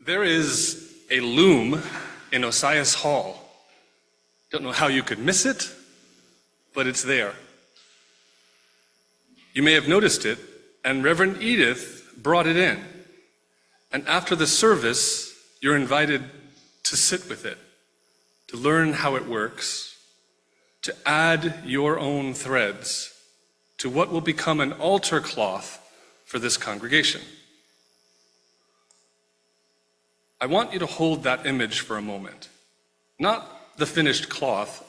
There is a loom in Osias Hall. Don't know how you could miss it, but it's there. You may have noticed it, and Reverend Edith brought it in. And after the service, you're invited to sit with it, to learn how it works, to add your own threads to what will become an altar cloth for this congregation. I want you to hold that image for a moment. Not the finished cloth,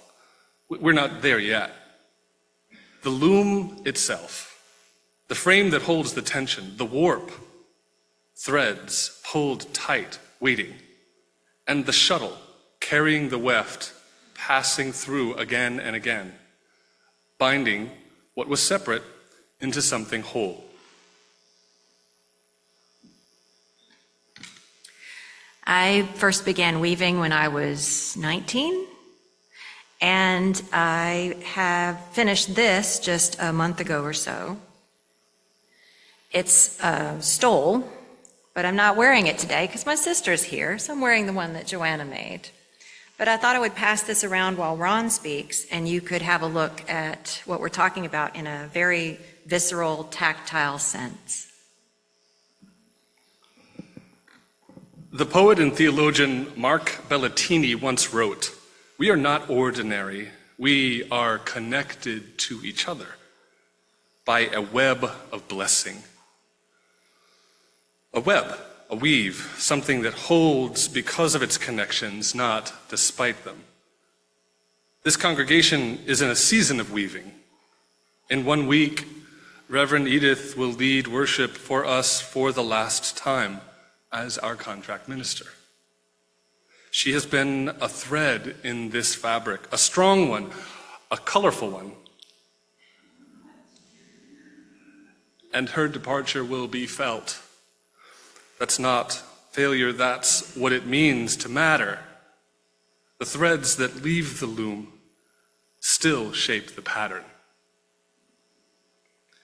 we're not there yet. The loom itself, the frame that holds the tension, the warp, threads pulled tight, waiting, and the shuttle carrying the weft, passing through again and again, binding what was separate into something whole. I first began weaving when I was 19, and I have finished this just a month ago or so. It's a stole, but I'm not wearing it today because my sister's here, so I'm wearing the one that Joanna made. But I thought I would pass this around while Ron speaks, and you could have a look at what we're talking about in a very visceral, tactile sense. The poet and theologian Mark Bellatini once wrote, "We are not ordinary, we are connected to each other by a web of blessing." A web, a weave, something that holds because of its connections, not despite them. This congregation is in a season of weaving. In 1 week, Reverend Edith will lead worship for us for the last time as our contract minister. She has been a thread in this fabric, a strong one, a colorful one. And her departure will be felt. That's not failure, that's what it means to matter. The threads that leave the loom still shape the pattern.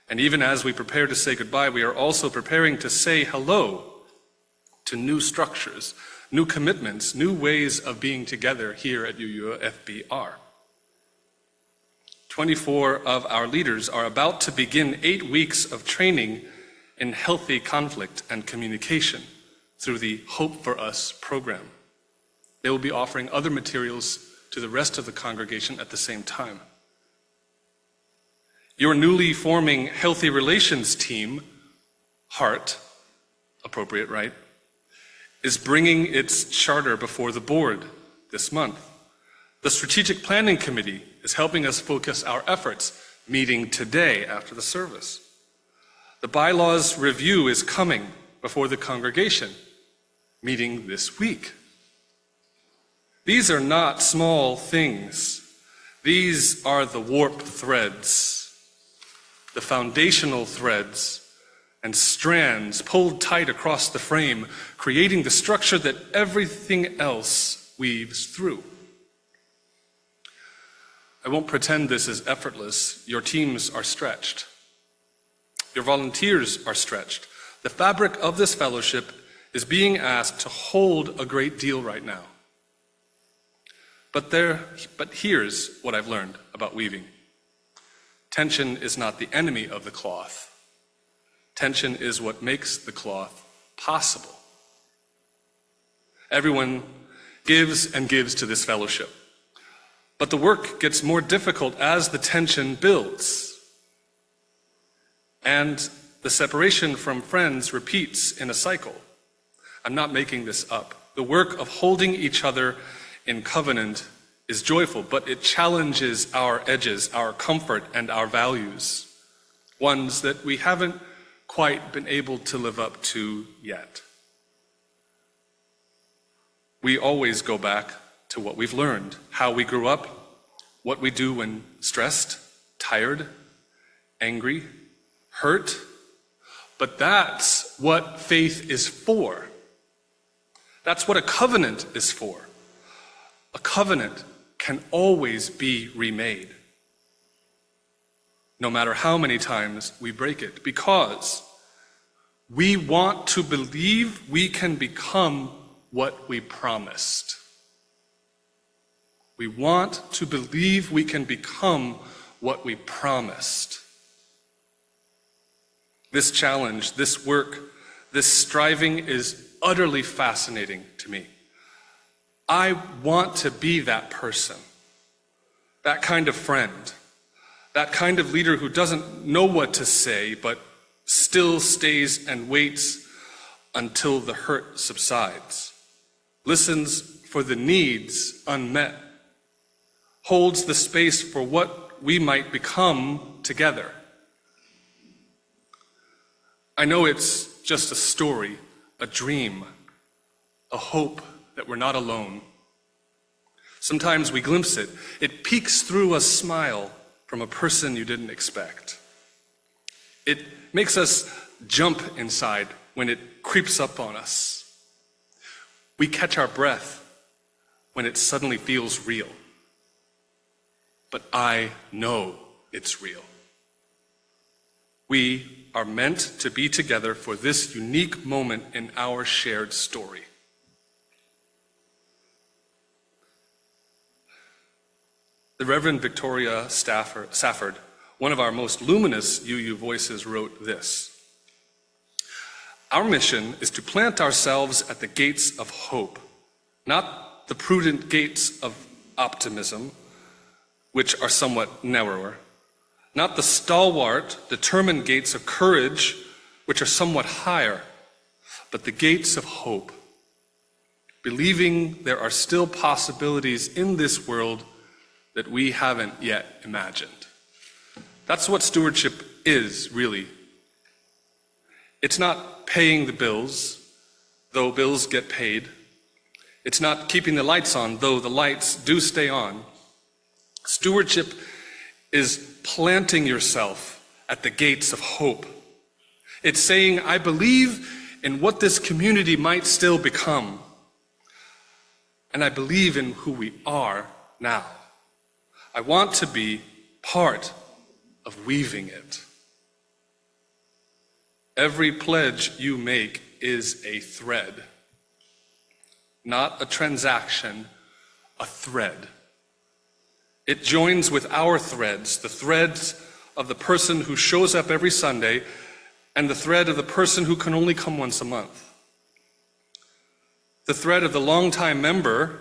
And even as we prepare to say goodbye, we are also preparing to say hello to new structures, new commitments, new ways of being together here at UUFBR. 24 of our leaders are about to begin 8 weeks of training in healthy conflict and communication through the Hope for Us program. They will be offering other materials to the rest of the congregation at the same time. Your newly forming Healthy Relations team, HEART, appropriate, right, is bringing its charter before the board this month. The Strategic Planning Committee is helping us focus our efforts, meeting today after the service. The bylaws review is coming before the congregation, meeting this week. These are not small things. These are the warp threads, the foundational threads and strands pulled tight across the frame, creating the structure that everything else weaves through. I won't pretend this is effortless. Your teams are stretched. Your volunteers are stretched. The fabric of this fellowship is being asked to hold a great deal right now. But here's what I've learned about weaving. Tension is not the enemy of the cloth. Tension is what makes the cloth possible. Everyone gives and gives to this fellowship. But the work gets more difficult as the tension builds. And the separation from friends repeats in a cycle. I'm not making this up. The work of holding each other in covenant is joyful, but it challenges our edges, our comfort, and our values, ones that we haven't quite been able to live up to yet. We always go back to what we've learned, how we grew up, what we do when stressed, tired, angry, hurt. But that's what faith is for. That's what a covenant is for. A covenant can always be remade, no matter how many times we break it, because We want to believe we can become what we promised. We want to believe we can become what we promised. This challenge, this work, this striving is utterly fascinating to me. I want to be that person, that kind of friend, that kind of leader who doesn't know what to say, but still stays and waits until the hurt subsides, listens for the needs unmet, holds the space for what we might become together. I know it's just a story, a dream, a hope that we're not alone. Sometimes we glimpse it. It peeks through a smile from a person you didn't expect. It makes us jump inside when it creeps up on us. We catch our breath when it suddenly feels real. But I know it's real. We are meant to be together for this unique moment in our shared story. The Reverend Victoria Safford, one of our most luminous UU voices, wrote this: "Our mission is to plant ourselves at the gates of hope, not the prudent gates of optimism, which are somewhat narrower, not the stalwart, determined gates of courage, which are somewhat higher, but the gates of hope, believing there are still possibilities in this world that we haven't yet imagined." That's what stewardship is, really. It's not paying the bills, though bills get paid. It's not keeping the lights on, though the lights do stay on. Stewardship is planting yourself at the gates of hope. It's saying, I believe in what this community might still become, and I believe in who we are now. I want to be part of weaving it. Every pledge you make is a thread, not a transaction, a thread. It joins with our threads, the threads of the person who shows up every Sunday and the thread of the person who can only come once a month. The thread of the longtime member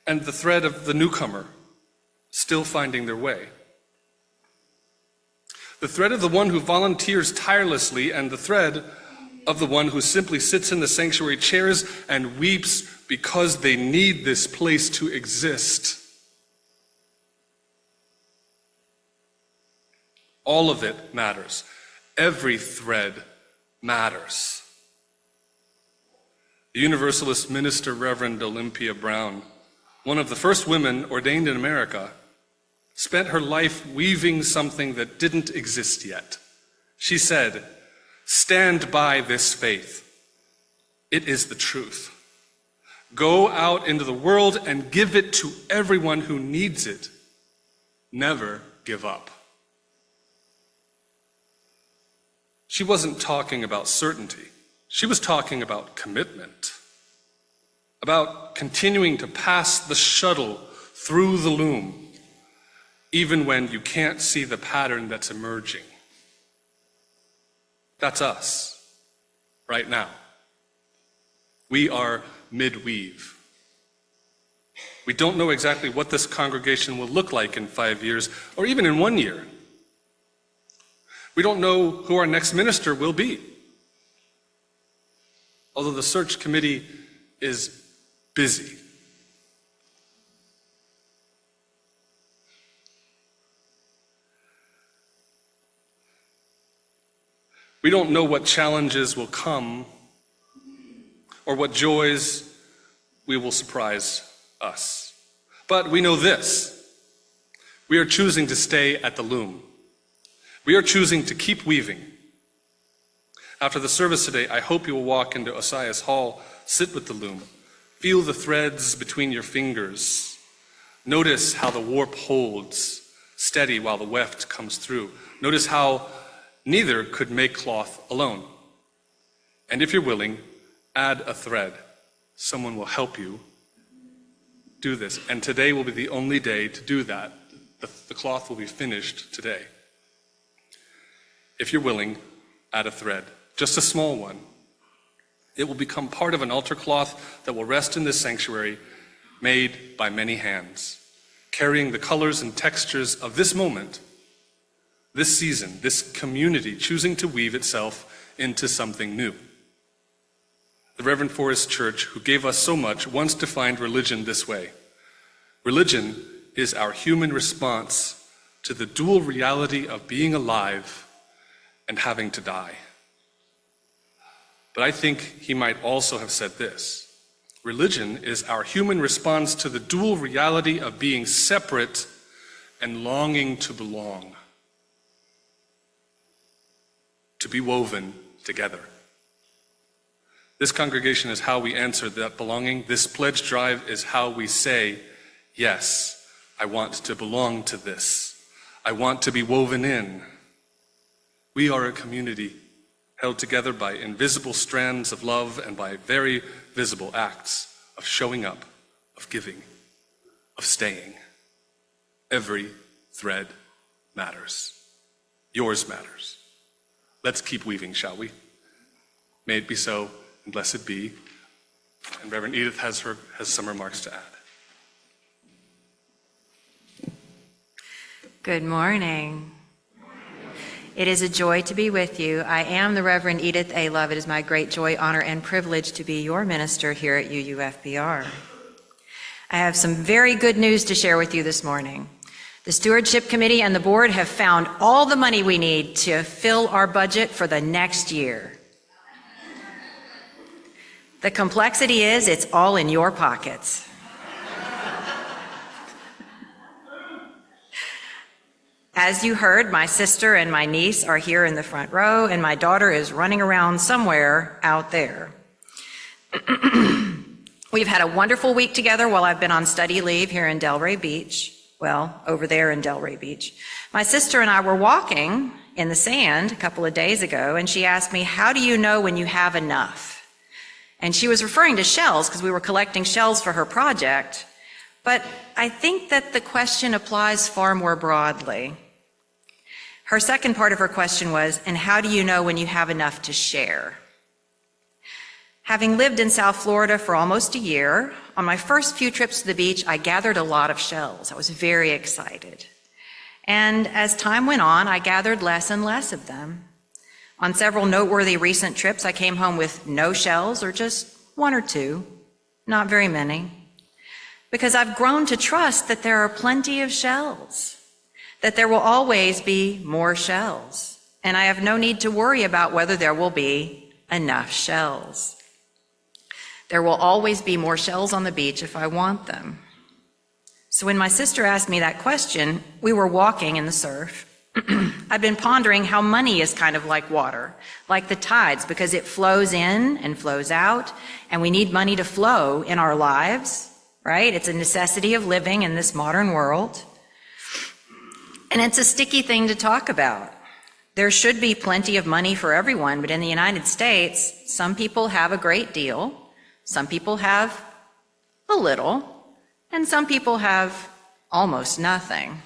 and the thread of the newcomer, still finding their way. The thread of the one who volunteers tirelessly and the thread of the one who simply sits in the sanctuary chairs and weeps because they need this place to exist. All of it matters. Every thread matters. The Universalist minister, Reverend Olympia Brown, one of the first women ordained in America, spent her life weaving something that didn't exist yet. She said, "Stand by this faith. It is the truth. Go out into the world and give it to everyone who needs it. Never give up." She wasn't talking about certainty. She was talking about commitment, about continuing to pass the shuttle through the loom, even when you can't see the pattern that's emerging. That's us, right now. We are mid-weave. We don't know exactly what this congregation will look like in 5 years, or even in 1 year. We don't know who our next minister will be, although the search committee is busy. We don't know what challenges will come or what joys we will surprise us. But we know this: we are choosing to stay at the loom. We are choosing to keep weaving. After the service today, I hope you will walk into Osias Hall, sit with the loom, feel the threads between your fingers. Notice how the warp holds steady while the weft comes through. Notice how neither could make cloth alone. And if you're willing, add a thread. Someone will help you do this. And today will be the only day to do that. The cloth will be finished today. If you're willing, add a thread, just a small one. It will become part of an altar cloth that will rest in this sanctuary, made by many hands, carrying the colors and textures of this moment, this season, this community choosing to weave itself into something new. The Reverend Forest Church, who gave us so much, once defined religion this way. Religion is our human response to the dual reality of being alive and having to die. But I think he might also have said this: religion is our human response to the dual reality of being separate and longing to belong, to be woven together. This congregation is how we answer that belonging. This pledge drive is how we say, yes, I want to belong to this. I want to be woven in. We are a community held together by invisible strands of love and by very visible acts of showing up, of giving, of staying. Every thread matters. Yours matters. Let's keep weaving, shall we? May it be so, and blessed be. And Reverend Edith has some remarks to add. Good morning. It is a joy to be with you. I am the Reverend Edith A. Love. It is my great joy, honor, and privilege to be your minister here at UUFBR. I have some very good news to share with you this morning. The Stewardship Committee and the board have found all the money we need to fill our budget for the next year. The complexity is it's all in your pockets. As you heard, my sister and my niece are here in the front row, and my daughter is running around somewhere out there. We've had a wonderful week together while I've been on study leave here in Delray Beach. Well, over there in Delray Beach. My sister and I were walking in the sand a couple of days ago, and she asked me, how do you know when you have enough? And she was referring to shells because we were collecting shells for her project. But I think that the question applies far more broadly. Her second part of her question was, and how do you know when you have enough to share? Having lived in South Florida for almost a year, on my first few trips to the beach, I gathered a lot of shells. I was very excited. And as time went on, I gathered less and less of them. On several noteworthy recent trips, I came home with no shells or just one or two, not very many. Because I've grown to trust that there are plenty of shells, that there will always be more shells, and I have no need to worry about whether there will be enough shells. There will always be more shells on the beach if I want them. So when my sister asked me that question, we were walking in the surf. I've been pondering how money is kind of like water, like the tides, because it flows in and flows out, and we need money to flow in our lives. Right? It's a necessity of living in this modern world. And it's a sticky thing to talk about. There should be plenty of money for everyone, but in the United States, some people have a great deal, some people have a little, and some people have almost nothing.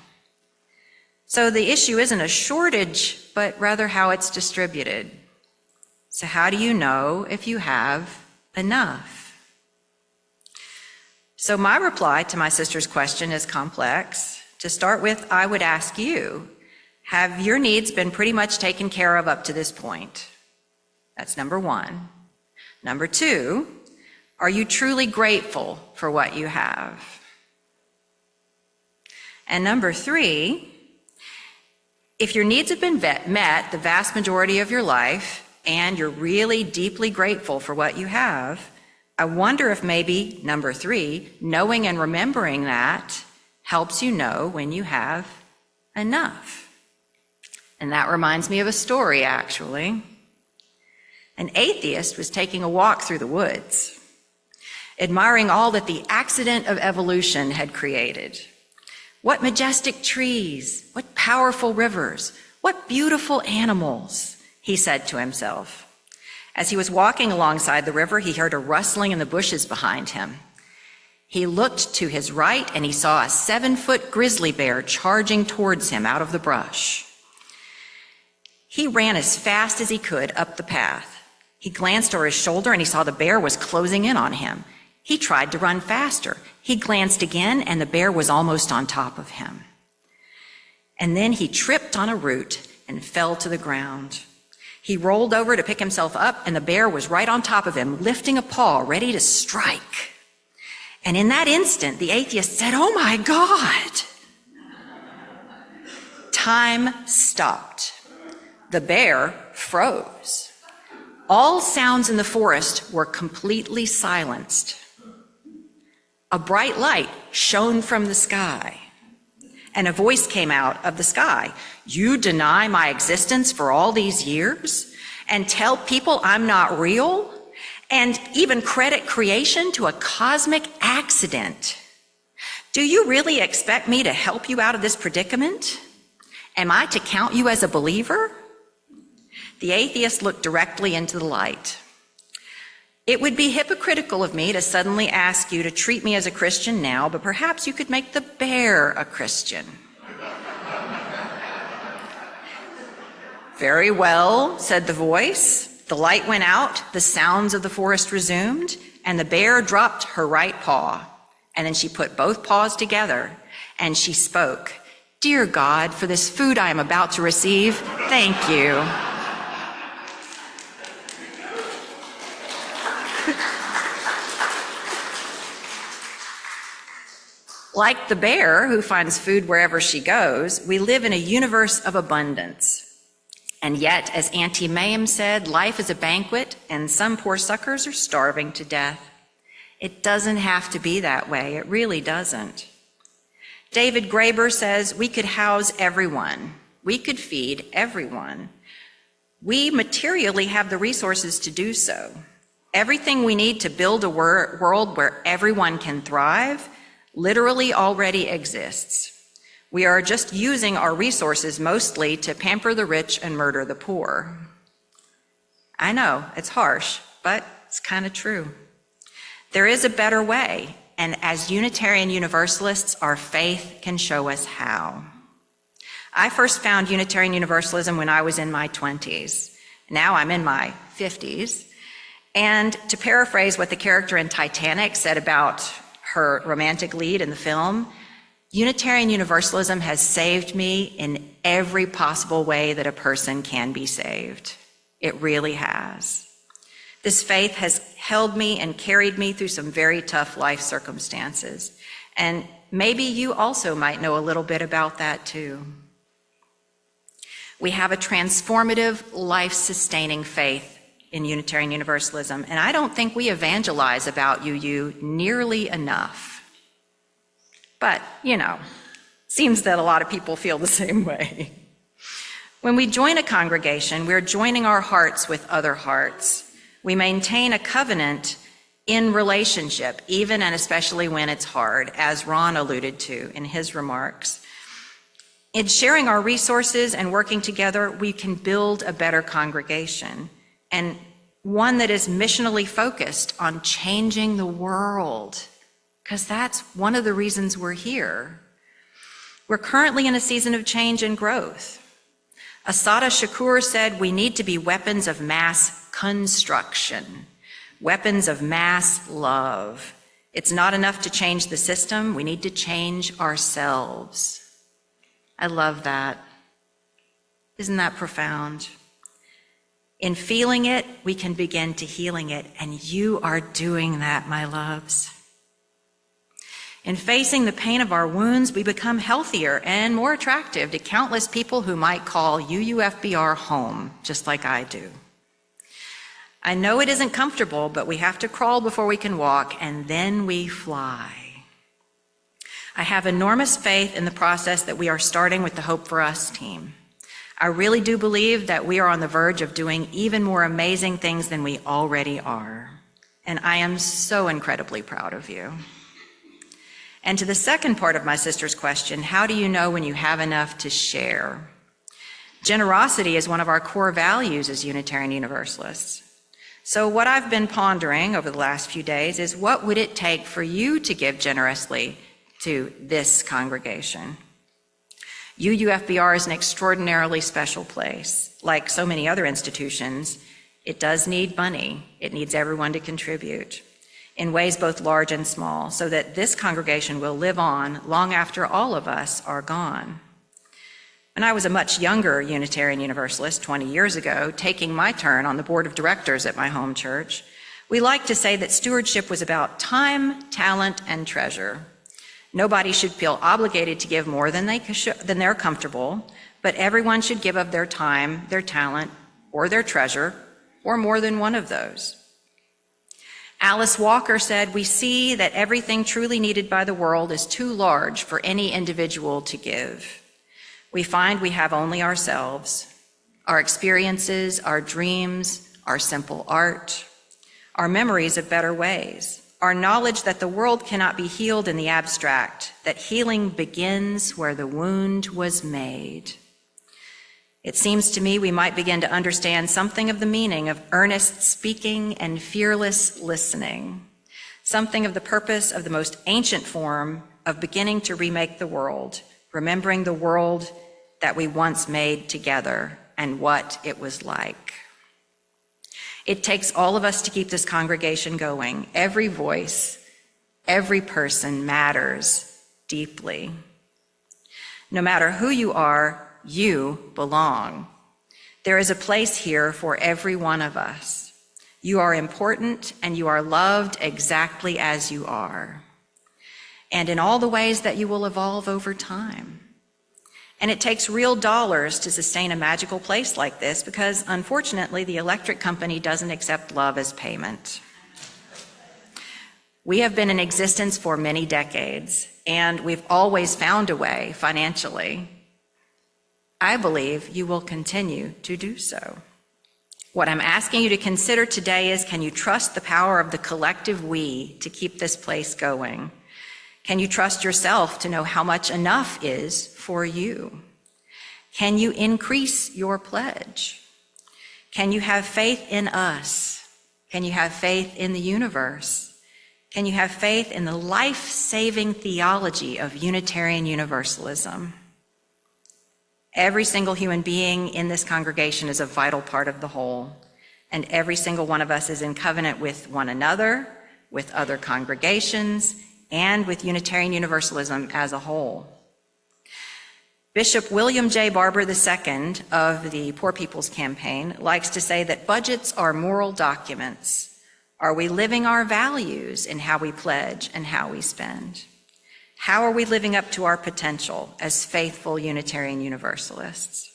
So the issue isn't a shortage, but rather how it's distributed. So how do you know if you have enough? So my reply to my sister's question is complex. To start with, I would ask you, have your needs been pretty much taken care of up to this point? That's number one. Number two, are you truly grateful for what you have? And number three, if your needs have been met the vast majority of your life and you're really deeply grateful for what you have, I wonder if maybe, number three, knowing and remembering that helps you know when you have enough. And that reminds me of a story, actually. An atheist was taking a walk through the woods, admiring all that the accident of evolution had created. What majestic trees, what powerful rivers, what beautiful animals, he said to himself. As he was walking alongside the river, he heard a rustling in the bushes behind him. He looked to his right and he saw a 7-foot grizzly bear charging towards him out of the brush. He ran as fast as he could up the path. He glanced over his shoulder and he saw the bear was closing in on him. He tried to run faster. He glanced again and the bear was almost on top of him. And then he tripped on a root and fell to the ground. He rolled over to pick himself up and the bear was right on top of him, lifting a paw, ready to strike. And in that instant, the atheist said, "Oh my God!" Time stopped. The bear froze. All sounds in the forest were completely silenced. A bright light shone from the sky, and a voice came out of the sky. "You deny my existence for all these years and tell people I'm not real? And even credit creation to a cosmic accident. Do you really expect me to help you out of this predicament? Am I to count you as a believer?" The atheist looked directly into the light. "It would be hypocritical of me to suddenly ask you to treat me as a Christian now, but perhaps you could make the bear a Christian." "Very well," said the voice. The light went out, the sounds of the forest resumed, and the bear dropped her right paw. And then she put both paws together, and she spoke, "Dear God, for this food I am about to receive, thank you." Like the bear who finds food wherever she goes, we live in a universe of abundance. And yet, as Auntie Mayhem said, life is a banquet and some poor suckers are starving to death. It doesn't have to be that way. It really doesn't. David Graeber says we could house everyone. We could feed everyone. We materially have the resources to do so. Everything we need to build a world where everyone can thrive literally already exists. We are just using our resources mostly to pamper the rich and murder the poor. I know, it's harsh, but it's kind of true. There is a better way, and as Unitarian Universalists, our faith can show us how. I first found Unitarian Universalism when I was in my 20s. Now I'm in my 50s. And to paraphrase what the character in Titanic said about her romantic lead in the film, Unitarian Universalism has saved me in every possible way that a person can be saved. It really has. This faith has held me and carried me through some very tough life circumstances. And maybe you also might know a little bit about that too. We have a transformative, life-sustaining faith in Unitarian Universalism, and I don't think we evangelize about UU nearly enough. But, seems that a lot of people feel the same way. When we join a congregation, we're joining our hearts with other hearts. We maintain a covenant in relationship, even and especially when it's hard, as Ron alluded to in his remarks. In sharing our resources and working together, we can build a better congregation, and one that is missionally focused on changing the world, because that's one of the reasons we're here. We're currently in a season of change and growth. Assata Shakur said we need to be weapons of mass construction, weapons of mass love. It's not enough to change the system, we need to change ourselves. I love that. Isn't that profound? In feeling it, we can begin to healing it, and you are doing that, my loves. In facing the pain of our wounds, we become healthier and more attractive to countless people who might call UUFBR home, just like I do. I know it isn't comfortable, but we have to crawl before we can walk, and then we fly. I have enormous faith in the process that we are starting with the Hope for Us team. I really do believe that we are on the verge of doing even more amazing things than we already are. And I am so incredibly proud of you. And to the second part of my sister's question, how do you know when you have enough to share? Generosity is one of our core values as Unitarian Universalists. So what I've been pondering over the last few days is, what would it take for you to give generously to this congregation? UUFBR is an extraordinarily special place. Like so many other institutions, it does need money. It needs everyone to contribute in ways both large and small, so that this congregation will live on long after all of us are gone. When I was a much younger Unitarian Universalist 20 years ago, taking my turn on the board of directors at my home church, we liked to say that stewardship was about time, talent, and treasure. Nobody should feel obligated to give more than they're comfortable, but everyone should give of their time, their talent, or their treasure, or more than one of those. Alice Walker said, "We see that everything truly needed by the world is too large for any individual to give. We find we have only ourselves, our experiences, our dreams, our simple art, our memories of better ways, our knowledge that the world cannot be healed in the abstract, that healing begins where the wound was made. It seems to me we might begin to understand something of the meaning of earnest speaking and fearless listening, something of the purpose of the most ancient form of beginning to remake the world, remembering the world that we once made together and what it was like." It takes all of us to keep this congregation going. Every voice, every person matters deeply. No matter who you are, you belong. There is a place here for every one of us. You are important and you are loved exactly as you are, and in all the ways that you will evolve over time. And it takes real dollars to sustain a magical place like this, because unfortunately the electric company doesn't accept love as payment. We have been in existence for many decades, and we've always found a way financially. I believe you will continue to do so. What I'm asking you to consider today is, can you trust the power of the collective we to keep this place going? Can you trust yourself to know how much enough is for you? Can you increase your pledge? Can you have faith in us? Can you have faith in the universe? Can you have faith in the life-saving theology of Unitarian Universalism? Every single human being in this congregation is a vital part of the whole, and every single one of us is in covenant with one another, with other congregations, and with Unitarian Universalism as a whole. Bishop William J. Barber II of the Poor People's Campaign likes to say that budgets are moral documents. Are we living our values in how we pledge and how we spend? How are we living up to our potential as faithful Unitarian Universalists?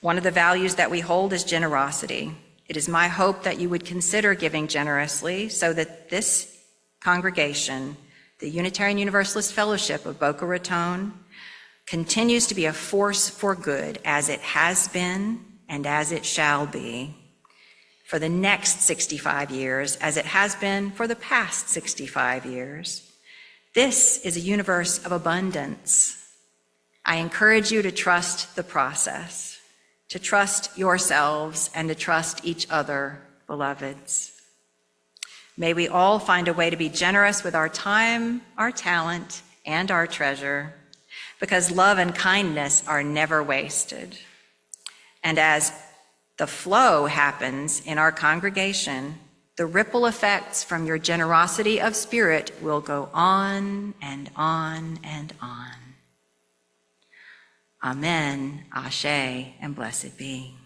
One of the values that we hold is generosity. It is my hope that you would consider giving generously so that this congregation, the Unitarian Universalist Fellowship of Boca Raton, continues to be a force for good, as it has been and as it shall be for the next 65 years, as it has been for the past 65 years. This is a universe of abundance. I encourage you to trust the process, to trust yourselves, and to trust each other, beloveds. May we all find a way to be generous with our time, our talent, and our treasure, because love and kindness are never wasted. And as the flow happens in our congregation, the ripple effects from your generosity of spirit will go on and on and on. Amen, Ashe, and blessed be.